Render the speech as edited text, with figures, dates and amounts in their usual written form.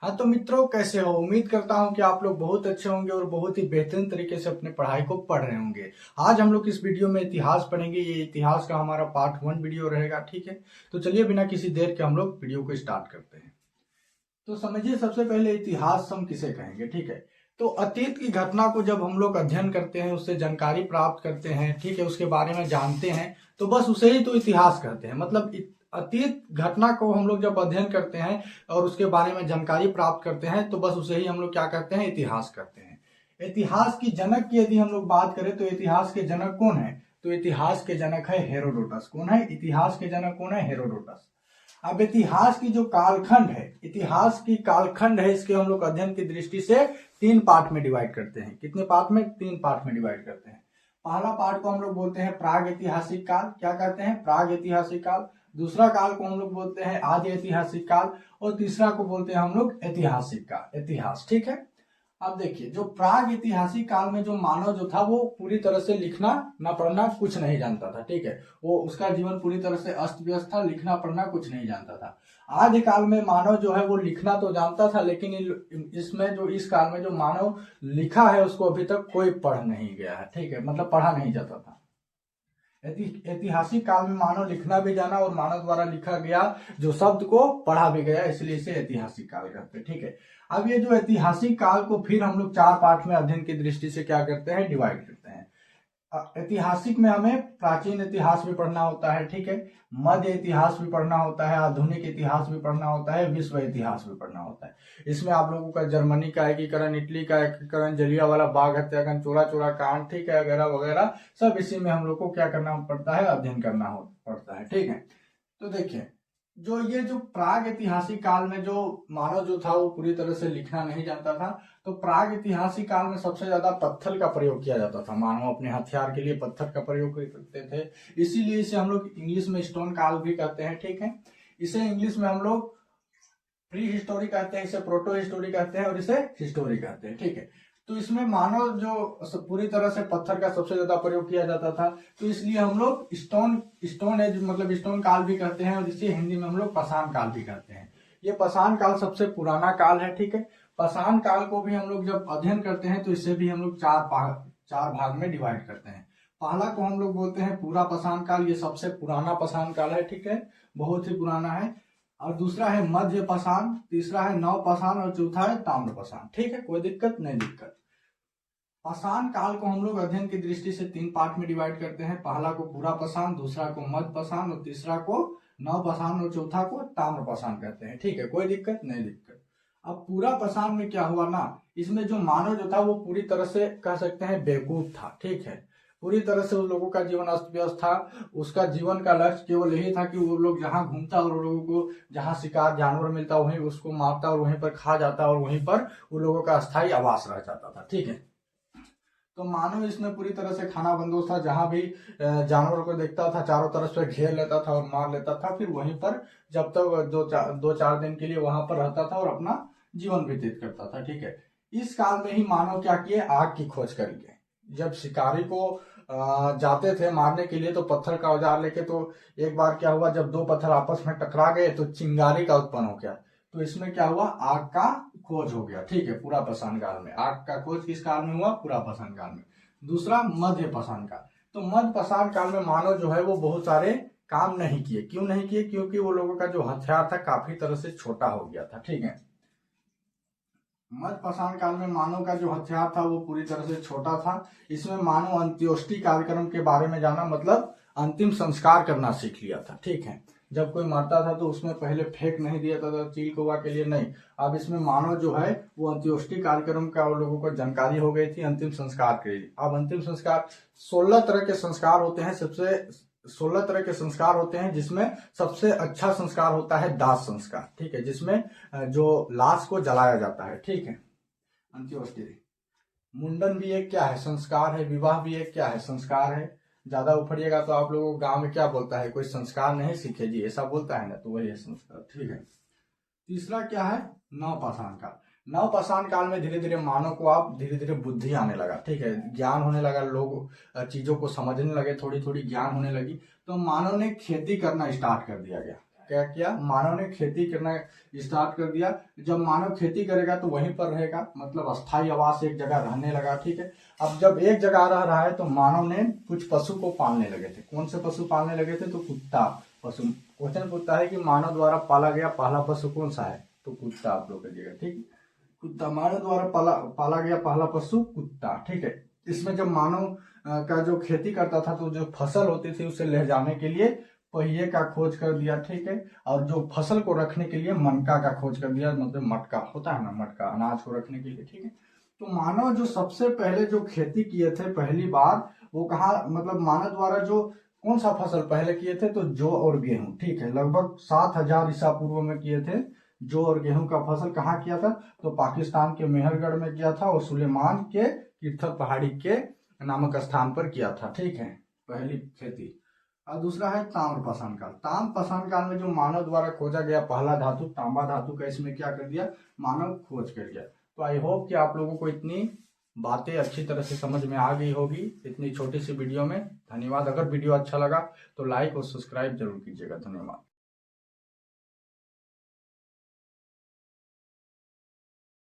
हाँ तो मित्रों, कैसे हो? उम्मीद करता हूँ कि आप लोग बहुत अच्छे होंगे और बहुत ही बेहतरीन तरीके से अपने पढ़ाई को पढ़ रहे होंगे। आज हम लोग इस वीडियो में इतिहास पढ़ेंगे। ये इतिहास का हमारा पार्ट 1 वीडियो रहेगा, ठीक है। तो चलिए बिना किसी देर के हम लोग वीडियो को स्टार्ट करते हैं। तो समझिए, सबसे पहले इतिहास हम किसे कहेंगे, ठीक है। तो अतीत की घटना को जब हम लोग अध्ययन करते हैं, उससे जानकारी प्राप्त करते हैं, ठीक है, उसके बारे में जानते हैं, तो बस उसे ही तो इतिहास कहते हैं। मतलब अतीत घटना को हम लोग जब अध्ययन करते हैं और उसके बारे में जानकारी प्राप्त करते हैं, तो बस उसे ही हम लोग क्या कहते हैं? इतिहास कहते हैं। इतिहास की जनक की यदि हम लोग बात करें तो इतिहास के जनक कौन है? तो इतिहास के जनक है हेरोडोटस। कौन है इतिहास के जनक? कौन है? हेरोडोटस। अब इतिहास की जो कालखंड है, इतिहास की कालखंड है, इसके हम लोग अध्ययन की दृष्टि से 3 पार्ट में डिवाइड करते हैं। कितने पार्ट में? 3 पार्ट में डिवाइड करते हैं। पहला पार्ट को हम लोग बोलते हैं प्राग ऐतिहासिक काल। क्या कहते हैं? प्राग ऐतिहासिक काल। दूसरा काल को हम लोग बोलते हैं आदि ऐतिहासिक काल। और तीसरा को बोलते हैं हम लोग ऐतिहासिक काल, इतिहास, ठीक है। अब देखिए, जो प्राग ऐतिहासिक काल में जो मानव जो था वो पूरी तरह से लिखना ना पढ़ना कुछ नहीं जानता था, ठीक है। वो उसका जीवन पूरी तरह से अस्त व्यस्त था, लिखना पढ़ना कुछ नहीं जानता था। आदि काल में मानव जो है वो लिखना तो जानता था, लेकिन इसमें जो इस काल में जो मानव लिखा है उसको अभी तक कोई पढ़ नहीं गया है, ठीक है, मतलब पढ़ा नहीं जाता था। ऐतिहासिक काल में मानव लिखना भी जाना और मानव द्वारा लिखा गया जो शब्द को पढ़ा भी गया, इसलिए इसे ऐतिहासिक काल कहते हैं, ठीक है। अब ये जो ऐतिहासिक काल को फिर हम लोग 4 पार्ट में अध्ययन की दृष्टि से क्या करते हैं? डिवाइड करते हैं। ऐतिहासिक में हमें प्राचीन इतिहास भी पढ़ना होता है, ठीक है, मध्य इतिहास भी पढ़ना होता है, आधुनिक इतिहास भी पढ़ना होता है, विश्व इतिहास भी पढ़ना होता है। इसमें आप लोगों का जर्मनी का एकीकरण, इटली का एकीकरण, जलियांवाला बाग हत्याकांड, चोरा चोरा कांड, ठीक है, वगैरह वगैरह, सब इसी में हम लोग को क्या करना पड़ता है? अध्ययन करना पड़ता है, ठीक है। तो देखिए, जो प्राग ऐतिहासिक काल में जो मानव जो था वो पूरी तरह से लिखना नहीं जानता था, तो प्राग ऐतिहासिक काल में सबसे ज्यादा पत्थर का प्रयोग किया जाता था। मानव अपने हथियार के लिए पत्थर का प्रयोग करते थे, इसीलिए इसे हम लोग इंग्लिश में स्टोन काल भी कहते हैं, ठीक है। इसे इंग्लिश में हम लोग प्री हिस्टोरी कहते हैं, इसे प्रोटो हिस्टोरी कहते हैं और इसे हिस्टोरी कहते हैं, ठीक है। तो इसमें मानव जो पूरी तरह से पत्थर का सबसे ज्यादा प्रयोग किया जाता था, तो इसलिए हम लोग स्टोन एज मतलब स्टोन काल भी कहते हैं और इसे हिंदी में हम लोग पाषाण काल भी कहते हैं। ये पाषाण काल सबसे पुराना काल है, ठीक है। पाषाण काल को भी हम लोग जब अध्ययन करते हैं तो इसे भी हम लोग चार भाग में डिवाइड करते हैं। पहला को हम लोग बोलते हैं पूरा पाषाण काल, ये सबसे पुराना पाषाण काल है, ठीक है, बहुत ही पुराना है। और दूसरा है मध्य पाषाण, तीसरा है नव पाषाण और चौथा है ताम्र पाषाण, ठीक है, कोई दिक्कत नहीं दिक्कत। पाषाण काल को हम लोग अध्ययन की दृष्टि से 3 पार्ट में डिवाइड करते हैं। पहला को पूरा पाषाण, दूसरा को मध्य पाषाण और तीसरा को नव पाषाण और चौथा को ताम्र पाषाण कहते हैं, ठीक है, कोई दिक्कत नहीं दिक्कत। अब पूरा पाषाण में क्या हुआ ना, इसमें जो मानव जो था वो पूरी तरह से कह सकते हैं बेवकूफ था, ठीक है। पूरी तरह से उन लोगों का जीवन अस्त व्यस्त था। उसका जीवन का लक्ष्य केवल यही था कि वो लोग जहां घूमता और लोगों को जहां शिकार जानवर मिलता वहीं उसको मारता और वहीं पर खा जाता और वहीं पर उन लोगों का अस्थायी आवास रह जाता था, ठीक है। तो मानव इसमें पूरी तरह से खाना बंदोबस्त था, जहां भी जानवर को देखता था चारों तरफ से घेर लेता था और मार लेता था, फिर वहीं पर जब तक 2-4 दिन के लिए वहां पर रहता था और अपना जीवन व्यतीत करता था, ठीक है। इस काल में ही मानव क्या किए? आग की खोज करेंगे। जब शिकारी को जाते थे मारने के लिए तो पत्थर का औजार लेके, तो एक बार क्या हुआ, जब 2 पत्थर आपस में टकरा गए तो चिंगारी का उत्पन्न हो गया। तो इसमें क्या हुआ? आग का खोज हो गया, ठीक है, पूरा पाषाण काल में। आग का खोज किस काल में हुआ? पूरा पाषाण काल में। दूसरा मध्य पाषाण काल। तो मध्य पाषाण काल में मानव जो है वो बहुत सारे काम नहीं किए। क्यों नहीं किए? क्योंकि वो लोगों का जो हथियार था काफी तरह से छोटा हो गया था, ठीक है। मध्य पाषाण काल में मानव का जो हथियार था वो पूरी तरह से छोटा था। इसमें मानव अंत्योष्टि कार्यक्रम के बारे में जाना, मतलब अंतिम संस्कार करना सीख लिया था, ठीक है। जब कोई मरता था तो उसमें पहले फेंक नहीं दिया था चील कौवा के लिए, नहीं। अब इसमें मानव जो है वो अंत्योष्टि कार्यक्रम का वो लोगों को जानकारी हो गई थी अंतिम संस्कार के लिए। अब अंतिम संस्कार 16 तरह के संस्कार होते हैं, 16 तरह के संस्कार होते हैं, जिसमें सबसे अच्छा संस्कार होता है दाह संस्कार, ठीक है, जिसमें जो लाश को जलाया जाता है, ठीक है, अंत्योष्टि। मुंडन भी एक क्या है? संस्कार है। विवाह भी एक क्या है? संस्कार है। ज्यादा उफड़िएगा तो आप लोगों को गांव में क्या बोलता है? कोई संस्कार नहीं सीखे जी, ऐसा बोलता है ना, तो वही है संस्कार, ठीक है। तीसरा क्या है? नवपाषाण काल। नवपाषाण काल में धीरे धीरे मानव को आप धीरे धीरे बुद्धि आने लगा, ठीक है, ज्ञान होने लगा, लोग चीजों को समझने लगे, थोड़ी थोड़ी ज्ञान होने लगी, तो मानव ने खेती करना स्टार्ट कर दिया गया। क्या किया, मानव ने खेती करना स्टार्ट कर दिया। जब मानव खेती करेगा तो वहीं पर रहेगा, मतलब अस्थायी आवास, एक जगह रहने लगा, ठीक है। अब जब एक जगह रह रहा है तो मानव ने कुछ पशु को पालने लगे थे। कौन से पशु पालने लगे थे? तो कुत्ता पशु। क्वेश्चन पूछता है कि मानव द्वारा पाला गया पहला पशु कौन सा है? तो कुत्ता आप लोग करिएगा, ठीक। कुत्ता, मानव द्वारा पाला गया पहला पशु कुत्ता, ठीक है। इसमें जब मानव का जो खेती करता था तो जो फसल होती थी उसे ले जाने के लिए पहिए का खोज कर दिया, ठीक है। और जो फसल को रखने के लिए मनका का खोज कर दिया, मतलब मटका होता है ना, मटका अनाज को रखने के लिए, ठीक है। तो मानव जो सबसे पहले जो खेती किए थे पहली बार, वो कहाँ, मतलब मानव द्वारा जो कौन सा फसल पहले किए थे? तो जौ और गेहूं, ठीक है। लगभग 7000 ईसा पूर्व में किए थे जौ और गेहूं का फसल। कहाँ किया था? तो पाकिस्तान के मेहरगढ़ में किया था और सुलेमान के तीर्थक पहाड़ी के नामक स्थान पर किया था, ठीक है, पहली खेती। और दूसरा है ताम्रपाषाण काल। ताम्रपाषाण काल में जो मानव द्वारा खोजा गया पहला धातु तांबा धातु का, इसमें क्या कर दिया? मानव खोज कर गया। तो आई होप कि आप लोगों को इतनी बातें अच्छी तरह से समझ में आ गई होगी इतनी छोटी सी वीडियो में। धन्यवाद। अगर वीडियो अच्छा लगा तो लाइक और सब्सक्राइब जरूर कीजिएगा। धन्यवाद।